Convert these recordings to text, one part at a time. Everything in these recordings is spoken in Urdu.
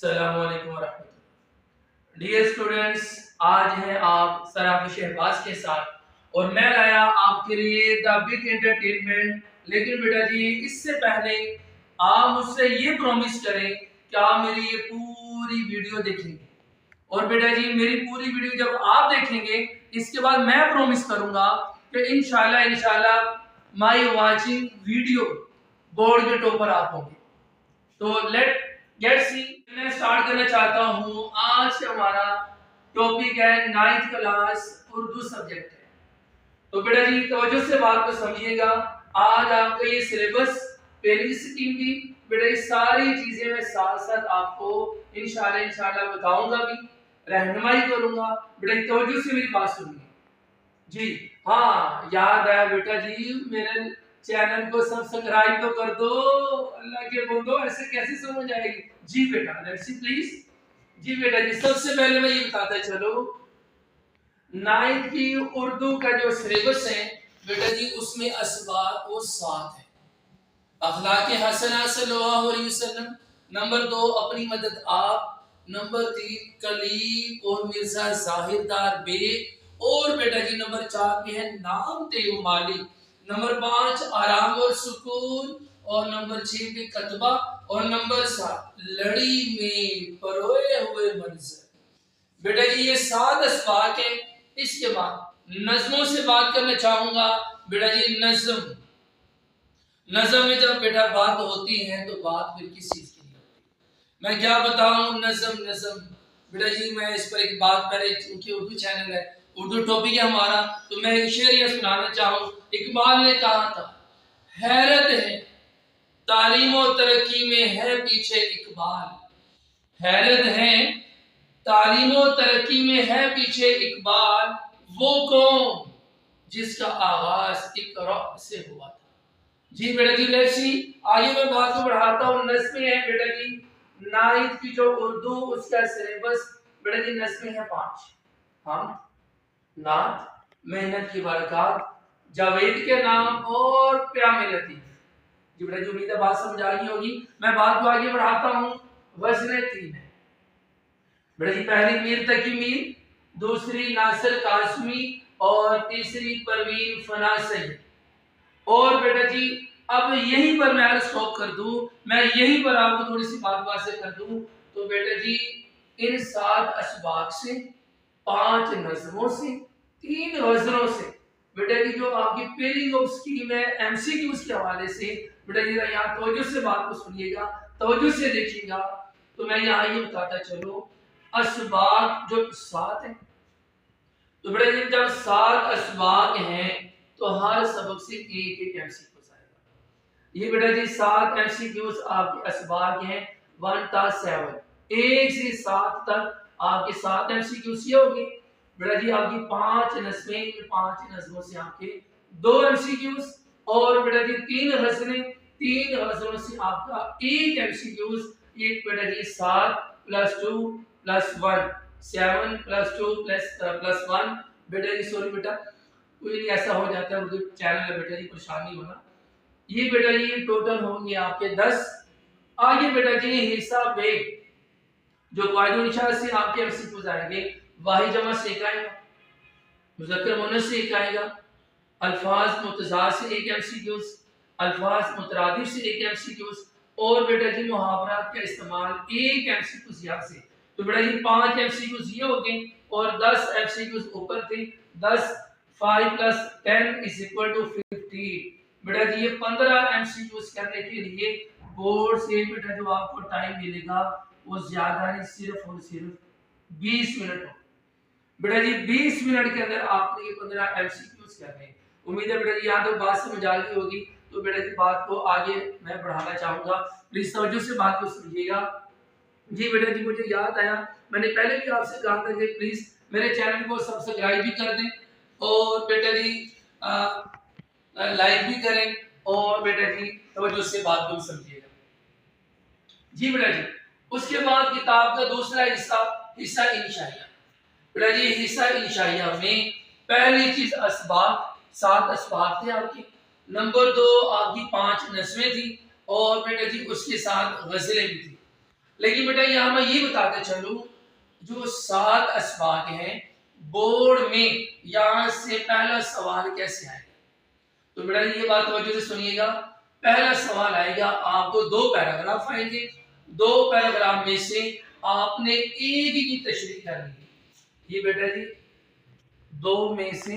السلام علیکم ورحمۃ اللہ۔ ڈیئر اسٹوڈنٹس، آج ہیں آپ سراف شہباز کے ساتھ اور میں لایا آپ کے لیے دا بگ انٹرٹینمنٹ۔ لیکن بیٹا جی اس سے پہلے آپ مجھ سے یہ پرومس کریں کہ آپ میری یہ پوری ویڈیو دیکھیں گے، اور بیٹا جی میری پوری ویڈیو جب آپ دیکھیں گے اس کے بعد میں پرومس کروں گا کہ انشاءاللہ مائی واچنگ ویڈیو بورڈ کے ٹاپر آپ ہوں گے۔ تو لیٹ گیٹ سی، میں سٹارٹ کرنا چاہتا ہوں۔ آج کا ہمارا ٹاپک ہے 9th کلاس اردو سبجیکٹ ہے۔ تو بیٹا جی توجہ سے بات کو سمجھیے گا۔ آج آپ کا یہ سلیبس پہلی سکیم بھی بیٹا یہ ساری چیزیں میں ساتھ ساتھ آپ کو انشاءاللہ بتاؤں گا بھی، رہنمائی کروں گا۔ بیٹا توجہ سے میری بات سنیے جی۔ ہاں یاد ہے بیٹا جی، میرے چینل کو سبسکرائب تو کر دو۔ اللہ کے بندو ایسے کیسے سمجھ آئے گی؟ جی بیٹا لیٹس سی پلیز۔ جی بیٹا جی سب سے پہلے میں یہ بتاتا چلو، 9th کی اردو کا جو سلیبس ہے بیٹا جی اس میں اسباق و 7 ہے۔ اخلاق حسنہ صلی اللہ علیہ وسلم، نمبر 2 اپنی مدد آپ، نمبر 3 کلیم اور مرزا ظاہر دار بیگ، اور بیٹا جی نمبر 4 پہ ہے نام تیو مالی، نمبر 5 آرام اور سکون، اور نمبر 6 پہ کتبہ، اور نمبر 7 لڑی میں پروئے ہوئے منظر۔ بیٹا جی یہ 7 اسباق ہیں۔ اس کے بعد نظموں سے بات کرنا چاہوں گا۔ بیٹا جی نظم میں جب بیٹا بات ہوتی ہے تو بات پھر کس چیز کی نہیں ہوتی؟ میں کیا بتاؤں؟ نظم بیٹا جی میں اس پر ایک بات پہلے، کیونکہ اردو چینل ہے، اردو ٹاپک ہے ہمارا، تو میں ایک شعر یہ سنانا چاہوں۔ اقبال نے کہا تھا حیرت ہے تعلیم و ترقی میں ہے پیچھے اقبال، حیرت ہے تعلیم و ترقی میں ہے پیچھے اقبال، وہ قوم جس کا آغاز اقرا سے ہوا تھا۔ جی بیٹا جی لیٹس سی، آئیے میں بات کو بڑھاتا ہوں۔ نظمیں ہیں بیٹا جی 9th کی جو اردو اس کا سلیبس بیٹا جی نظمیں ہیں 5۔ ہم نعت، محنت کی برکات، جاوید کے نام اور پیام لطیف۔ جی بیٹا جی امید ہے بات سمجھ آ گئی ہوگی۔ میں بات کو آگے بڑھاتا ہوں۔ غزلیں 3 ہیں بیٹا جی، پہلی میر تقی میر، دوسری ناصر قاسمی، اور تیسری پروین فنا سید۔ اور بیٹا جی اب یہیں پر میں اسٹاپ کر دوں، میں یہیں پر آپ کو تھوڑی سی بات واضح کر دوں۔ تو بیٹا جی ان 7 اسباق سے، 5 نظموں سے، 3 غزلوں سے بیٹا جی جو آپ کی پیرنگ آف اسکیم ہے ایم سی کیوز کے حوالے سے بیٹا جی یہاں توجہ سے بات کو سنیے گا، توجہ سے دیکھیے گا۔ تو میں یہاں یہ بتاتا چلو اسباق جو 7 ہیں، تو بیٹا جی جب 7 اسباق ہیں تو ہر سبق سے ایک ایم سی کیوز آئے گا۔ یہ بیٹا جی 7 ایم سی کیوز آپ کے اسباق ہیں 1 تا 7، 1 سے 7 تک آپ کے 7 ایم سی کیوز یہ ہوگی۔ بیٹا جی آپ کی 5 نظمیں، 5 نظموں سے آپ کے 2 ایم سی کیوز، اور بیٹا جی 3 غزلیں، 3 غزلوں سے آپ کا 1 ایم سی کیوز۔ یہ بیٹا جی 7 + 2 + 1، 7 + 2 + 1۔ بیٹا جی سوری بیٹا کوئی نہیں، ایسا ہو جاتا ہے اردو چینل ہے بیٹا جی، پریشانی ہونا۔ یہ بیٹا جی ٹوٹل ہوں گے آپ کے 10۔ آگے بیٹا جی حصہ بے جو قواعد و انشاء سے آپ کے ایم سی کیوز آئیں گے، واحد جمع سے 1 آئے گا، مذکر مؤنث سے 1 آئے گا، الفاظ متضاد سے 1 ایم سی کیوز، الفاظ مترادف سے 1 ایم سی کیوز، اور بیٹا جی محاورات کا استعمال 1 ایم سی کیوز یہاں سے۔ تو بیٹا جی 5 ایم سی کیوز یہ ہو گئے، اور 10 ایم سی کیوز اوپر تھے۔ 10 5 + 10 = 50۔ بیٹا جی یہ 15 ایم سی کیوز کرنے کے لیے بورڈ سے بیٹا جو آپ کو ٹائم ملے گا وہ زیادہ نہیں، صرف اور صرف 20 منٹ ہو۔ بیٹا جی 20 منٹ کے اندر آپ نے یہ 15 ایم سی کیوز کرنے ہیں۔ امید ہے بیٹا جی یہاں تو بات سمجھ آ گئی ہوگی۔ تو بیٹا جی بات کو آگے میں بڑھانا چاہوں گا، پلیز توجہ سے بات کو سمجھیے گا۔ جی بیٹا جی مجھے یاد آیا، میں نے پہلے بھی آپ سے کہا تھا کہ پلیز میرے چینل کو سبسکرائب بھی کر دیں، اور بیٹا جی لائک بھی کریں، اور بیٹا جی توجہ سے بات کو سمجھیے گا۔ جی بیٹا جی اس کے بعد کتاب کا دوسرا حصہ انشائیہ۔ بیٹا جی حصہ انشائیہ میں پہلی چیز اسباق، 7 اسباق تھے آپ کے، نمبر 2 آپ کی 5 نظمیں تھی، اور بیٹا جی اس کے ساتھ غزلیں بھی تھی۔ لیکن بیٹا یہاں میں یہ بتاتے چلوں جو 7 اسباق ہیں بورڈ میں یہاں سے پہلا سوال کیسے آئے گا؟ تو بیٹا یہ بات توجہ سے سنیے گا. پہلا سوال آئے گا آپ کو 2 پیراگراف آئیں گے. 2 پیراگراف میں سے آپ نے ایک کی تشریح کرنی ہے. یہ بیٹا جی 2 میں سے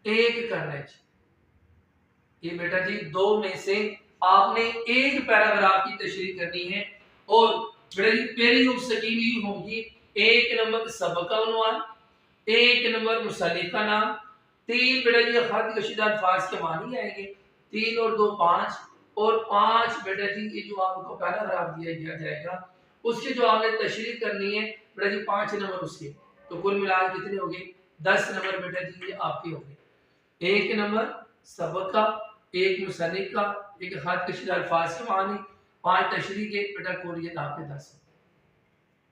ایک کرنا ہے. یہ بیٹا جی 2 میں سے آپ نے ایک پیراگراف کی تشریح کرنی ہے. اور بیٹا جی پہلی مستقیم یہ ہوگی 1 نمبر سبق کا عنوان، 1 نمبر مصنف کا نام، 3 بیٹا جی خط کشیدہ الفاظ کے معنی آئیں گے، 3 اور 2 5، اور 5 بیٹا جی یہ جو آپ کو پیراگراف دیا جائے گا اس کی جو آپ نے تشریح کرنی ہے بیٹا جی 5 نمبر اس کے. تو کل ملا کے کتنے ہو گئے؟ 10 نمبر بیٹا جی یہ آپ کے ہو گئے. 1 نمبر سبق کا، 1 مصنف کا، 1 خط کشیدہ الفاظ کے معنی، 5 تشریح کے بیٹا کل یہ آپ کے 10.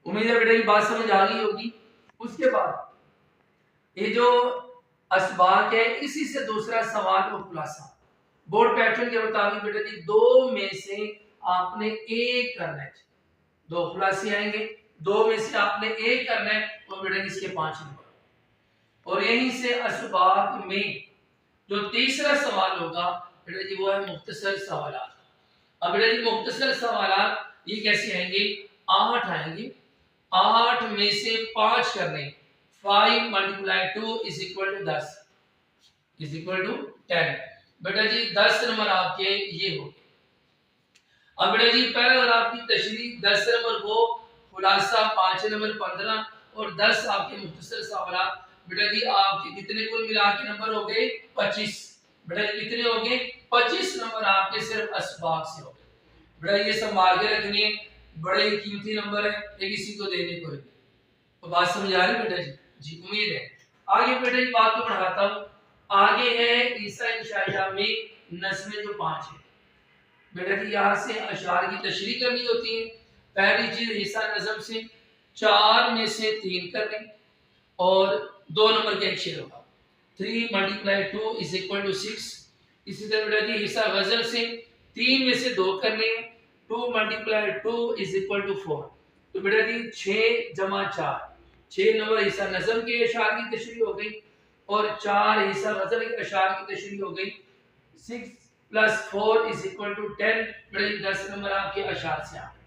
امید ہے بیٹا یہ بات سمجھ آ گئی ہوگی. اس کے بعد یہ جو اسباق ہے اسی سے دوسرا سوال اور خلاصہ بورڈ پیٹرن کے مطابق بیٹا جی 2 میں سے آپ نے ایک کرنا ہے. 2 خلاصے آئیں گے، 2 میں سے آپ نے ایک کرنا ہے اور بیٹا جی اس کے 5 نمبر. اور یہیں سے اسباق میں جو تیسرا سوال ہوگا بیٹا جی وہ ہے مختصر سوالات. اب بیٹا جی مختصر سوالات یہ کیسے آئیں گے؟ 8 آئیں گے. 8 میں سے 5 کرنے. 5 multiply 2 is equal to 10 is equal to 10. بیٹا جی 10 نمبر آپ کے یہ ہو. اب بیٹا جی پیراگراف کی تشریح 10 نمبر کو، خلاصہ 5 نمبر 15 اور 10 آپ کے مختصر سوالات. بیٹا جی آپ کے کتنے کل ملا کے نمبر ہو گئے؟ 25. بیٹا جی کتنے ہو گئے؟ 25 نمبر آپ کے صرف اسباق سے ہو گئے. بیٹا یہ سنبھال کے رکھنی ہے، بڑے قیمتی نمبر ہے، یہ کسی کو دینے کو ہے. تو بات سمجھ آ رہی بیٹا جی؟ جی امید ہے. آگے بیٹا جی بات کو پڑھاتا ہوں. آگے ہے عیسیٰ انشائیہ میں نظمیں جو 5 ہیں. بیٹا جی یہاں سے اشعار کی تشریح کرنی ہوتی ہے. پہلی چیز عیسیٰ نظم سے 4 میں سے 3 کرنے اور 2 نمبر کے ایک شعر ہوگا. 3 multiply 2 is equal to 6. اسی طرح بیٹا جی عیسیٰ غزل سے 3 میں سے 2 کرنے، 2 multiply 2 is equal to 4. تو بیٹا جی 6 جمع 4، 6 نمبر عیسیٰ نظم کے اشعار کی تشریح ہو گئی اور 4 عیسیٰ غزل کے اشعار کی تشریح ہو گئی. 6 plus 4 is equal to 10. بیٹا جی 10 نمبر آپ کے اشعار سے آئے.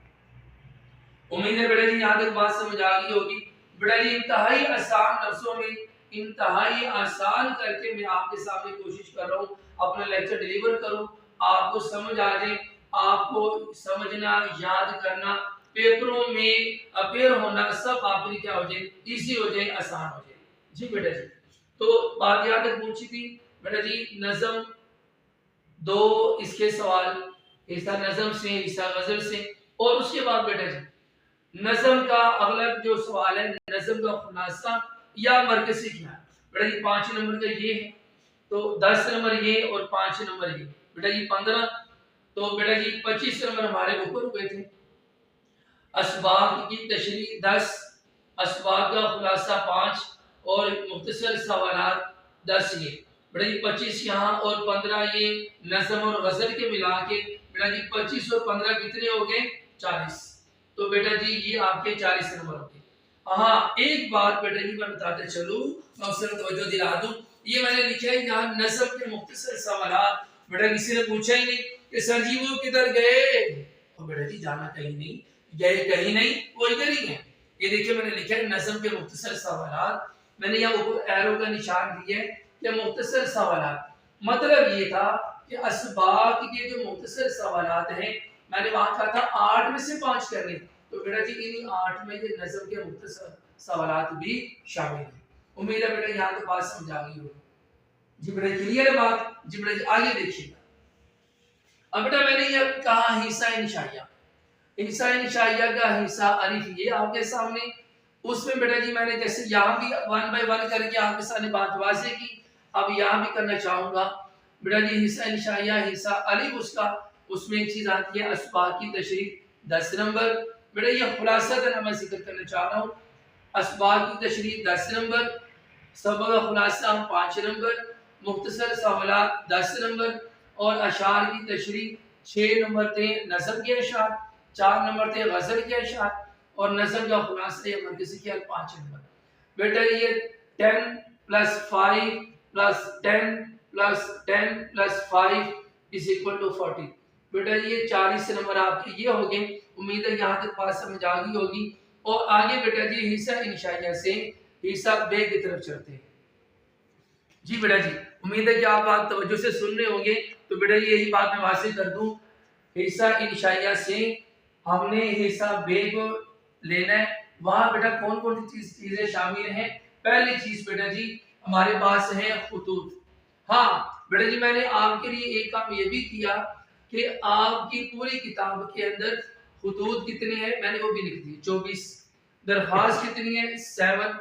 امید ہے بیٹا جی یہاں تک بات سمجھ آ گئی ہوگی. بیٹا جی انتہائی آسان لفظوں میں انتہائی آسان کر کے میں آپ کے سامنے کوشش کر رہا ہوں اپنا لیکچر ڈیلیور کروں، آپ کو سمجھ آ جائے، آپ کو سمجھنا، یاد کرنا، پیپروں میں اپیئر ہونا سب آپ کے کیا ہو جائے؟ ایزی ہو جائے، آسان ہو جائے. جی بیٹا جی تو بات یہاں تک پوچھی تھی. بیٹا جی نظم 2 اس کے سوال عیسیٰ نظم سے، عیسیٰ غزل سے، اور اس کے بعد بیٹا جی نظم کا اگلا جو سوال ہے نظم کا خلاصہ یا مرکزی کیا ہے. بیٹا جی 5 نمبر کا یہ ہے، تو 10 نمبر یہ اور 5 نمبر یہ. بیٹا جی 15، تو بیٹا جی 25 نمبر ہمارے اوپر ہوئے تھے. اسباق کی تشریح 10، اسباق کا خلاصہ 5 اور مختصر سوالات 10 یہ. بیٹا جی 25 یہاں اور 15 یہ نظم اور غزل کے ملا کے بیٹا جی 25 اور 15 کتنے ہو گئے؟ 40. تو بیٹا جی یہ آپ کے 40 نمبر ہو گئے. ہاں ایک بات بیٹا جی میں بتاتے چلوں، میں اس سے توجہ دلا دوں. یہ میں نے لکھا ہے یہاں نظم کے مختصر سوالات. بیٹا کسی نے پوچھا ہی نہیں کہ سر جی وہ کدھر گئے؟ اور بیٹا جی جانا کہیں نہیں، گئے کہیں نہیں، وہ ادھر ہی ہیں. یہ دیکھیں میں نے لکھا ہے نظم کے مختصر سوالات. میں نے یہاں اوپر ایرو کا نشان دیا ہے کہ مختصر سوالات. مطلب یہ تھا کہ اسباق کے جو مختصر سوالات ہیں میں نے وہاں کہا تھا 8 میں سے 5 کرنے، تو بیٹا جی انہی 8 میں یہ نظم کے مختصر سوالات بھی شامل ہیں. امید ہے بیٹا یہاں تو بات سمجھ آ گئی ہوگی. جی بیٹا کلیئر ہے بات؟ جی بیٹا جی آگے دیکھیے گا. اب بیٹا میں نے یہ کہا حصہ انشائیہ، حصہ انشائیہ کا حصہ الف یہ آپ کے سامنے. اس میں بیٹا جی میں نے جیسے یہاں بھی 1 بائی 1 کر کے آپ کے سامنے بات واضح کی، اب یہاں بھی کرنا چاہوں گا. بیٹا جی حصہ انشائیہ حصہ الف اس میں ایک چیز آتی ہے اسباق کی تشریح 10 نمبر. بیٹا یہ خلاصہ میں ذکر کرنا چاہ رہا ہوں. اسباق کی تشریح 10 نمبر، سبق کا خلاصہ 5 نمبر، مختصر سوالات 10 نمبر اور اشعار کی تشریح 6 نمبر تھے نظم کے اشعار، 4 نمبر تھے غزل کے اشعار، اور نظم کا خلاصہ یا مرکزی خیال 5 نمبر۔ بیٹا یہ 10 plus 5 plus 10 plus 10 plus 5 is equal to 40۔ بیٹا یہ 40 نمبر آپ کے یہ ہو گئے۔ امید ہے یہاں تک بات سمجھ آ گئی ہوگی۔ اور آگے بیٹا جی حصہ انشائیہ سے حصہ بے کی طرف چلتے ہیں۔ جی بیٹا جی امید ہے کہ آپ بات توجہ سے سن رہے ہوں گے، تو بیٹا یہی بات میں واضح کر دوں، حصہ انشائیہ سے ہم نے حصہ بے کو لینا ہے۔ وہاں بیٹا کون کون سی چیزیں شامل ہیں؟ پہلی چیز بیٹا جی ہمارے پاس ہے خطوط۔ ہاں بیٹا جی میں نے آپ کے لیے ایک کام یہ بھی کیا کہ آپ کی پوری کتاب کے اندر خطوط کتنے ہیں میں نے وہ بھی لکھ دی 24، درخواست کتنی ہے 7،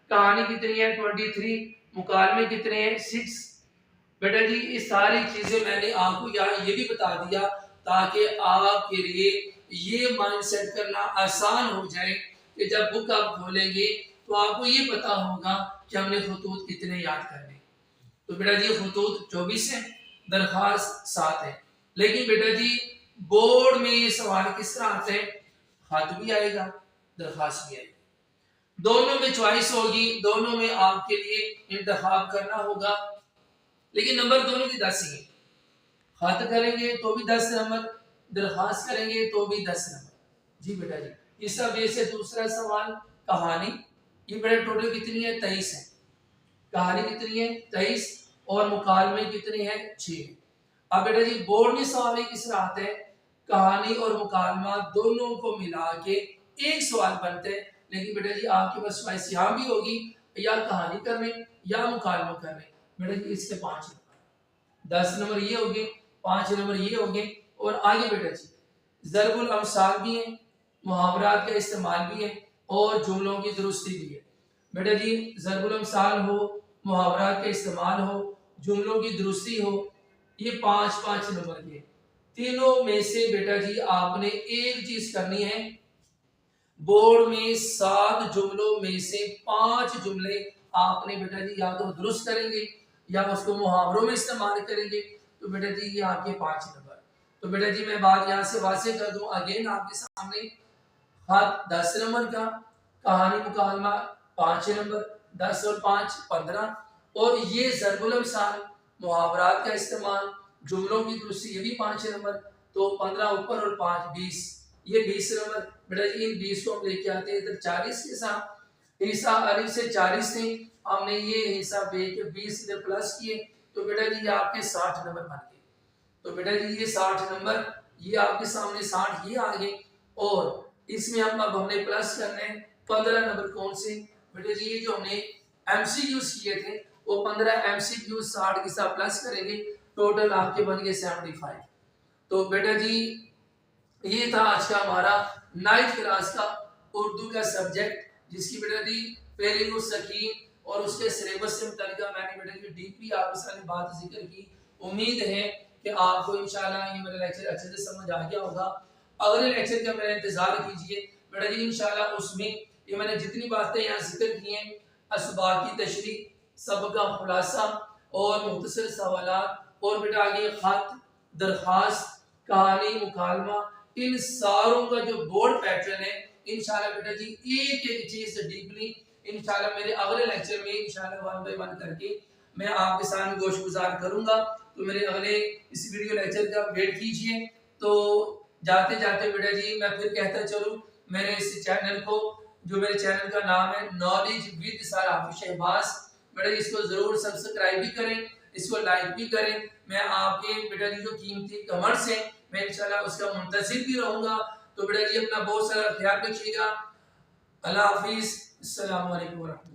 کہانی کتنی ہے 23، مکالمے کتنے ہیں 6۔ بیٹا جی یہ ساری چیزیں میں نے آپ کو یہاں یہ بھی بتا دیا تاکہ آپ کے لیے یہ مائنڈ سیٹ کرنا آسان ہو جائے کہ جب بک آپ کھولیں گے تو آپ کو یہ پتا ہوگا کہ ہم نے خطوط کتنے یاد کرنے۔ تو بیٹا جی خطوط 24 ہیں، درخواست 7 ہے۔ لیکن بیٹا جی بورڈ میں یہ سوال کس طرح آتے ہیں؟ خط بھی آئے گا، درخواست بھی آئے گا، دونوں میں چوائس ہوگی، دونوں میں آپ کے لیے انتخاب کرنا ہوگا، لیکن نمبر دونوں کی 10 ہی ہے۔ خط کریں گے تو بھی 10 نمبر، درخواست کریں گے تو بھی 10 نمبر۔ جی بیٹا جی اس سب سے دوسرا سوال کہانی، یہ بیٹا ٹوٹل کتنی ہے 23 ہے، کہانی کتنی ہے 23، اور مکالمے کتنے ہیں 6۔ اب بیٹا جی بورڈ میں سوال کس طرح آتے ہیں؟ کہانی اور مکالمہ دونوں کو ملا کے ایک سوال بنتے ہیں، لیکن بیٹا جی آپ کے پاس چوائس یہاں بھی ہوگی یا کہانی کر لیں یا مکالمہ کر لیں۔ بیٹا جی اس کے 5 نمبر، 10 نمبر یہ ہوگے، 5 نمبر یہ ہوگے۔ اور آگے بیٹا جی ضرب الامثال بھی ہیں، محاورات کا استعمال بھی ہے، اور جملوں کی درستی بھی ہے۔ بیٹا جی ضرب الامثال ہو، محاورات کا استعمال ہو، جملوں کی درستی ہو، یہ 5 نمبر کے تینوں میں سے بیٹا جی آپ نے ایک چیز کرنی ہے، بورڈ میں 7 جملوں میں سے 5 جملے آپ نے بیٹا جی یا تو درست کریں گے یا اس کو محاوروں میں استعمال کریں گے، تو بیٹا جی یہ آپ کے 5 نمبر۔ تو بیٹا جی میں بات یہاں سے واضح کر دوں اگین آپ کے سامنے، خط 10 نمبر کا، کہانی مکالمہ 5 نمبر، 10 اور 5 15، اور یہ ضرب الامثال محاورات کا استعمال جملوں کی درستی یہ بھی 5 نمبر، تو 15 اوپر اور 5 20، یہ 20 نمبر۔ بیٹا جی ان 20 کو ہم لے کے آتے ہیں ادھر 40 کے ساتھ، حصہ الف سے 40 تھے، ہم نے یہ حصہ بے کے 20 ادھر پلس کیے، تو بیٹا جی یہ آپ کے 60 نمبر بن گئے۔ تو بیٹا جی یہ 60 نمبر یہ آپ کے سامنے 60 یہ آگے، اور اس میں اب ہم نے پلس کرنے ہیں 15 نمبر کون سے؟ بیٹا جی یہ جو ہم نے ایم سی کیوز کیے تھے وہ 15 ایم سی کیوز 60 کے ساتھ پلس کریں گے، ٹوٹل آپ کے بن گئے 75۔ تو بیٹا جی یہ تھا آج کا ہمارا 9th کلاس کا اردو کا سبجیکٹ، جس کی بیٹا جی فعل السکین اور اس کے سلیبس سے متعلقہ میں نے بیٹا جی ڈیپلی آپ کے ساتھ بات ذکر کی۔ امید ہے کہ آپ کو انشاءاللہ یہ میرا لیکچر اچھے سے سمجھ آ گیا ہوگا۔ اگلے لیکچر کا میرا انتظار کیجئے بیٹا جی، انشاءاللہ اس میں یہ میں نے جتنی باتیں یہاں ذکر کی ہیں، اسباق کی تشریح، سبق کا خلاصہ اور مختصر سوالات، اور بیٹا آگے خط، درخواست، کہانی، مکالمہ، ان ساروں کا جو بورڈ پیٹرن ہے، انشاءاللہ بیٹا جی ایک ایک چیز ڈیپلی انشاءاللہ میرے اگلے لیکچر میں انشاءاللہ 1 بائی 1 کر کے میں آپ کے سامنے گوش گزار کروں گا۔ تو میرے اگلے اس ویڈیو لیکچر کا ویٹ کیجئے۔ تو جاتے جاتے بیٹا جی میں پھر کہتا چلوں، میرے اس چینل کو، جو میرے چینل کا نام ہے نالج ود سر حافظ شہباز، بیٹا جی اس کو ضرور سبسکرائب بھی کریں، اس کو لائک بھی کریں۔ میں آپ کے بیٹا جی جو قیمتی کمنٹس ہیں میں انشاءاللہ اس کا منتظر بھی رہوں گا۔ تو بیٹا جی اپنا بہت سارا خیال رکھیے گا۔ اللہ حافظ، السلام علیکم ورحمۃ اللہ۔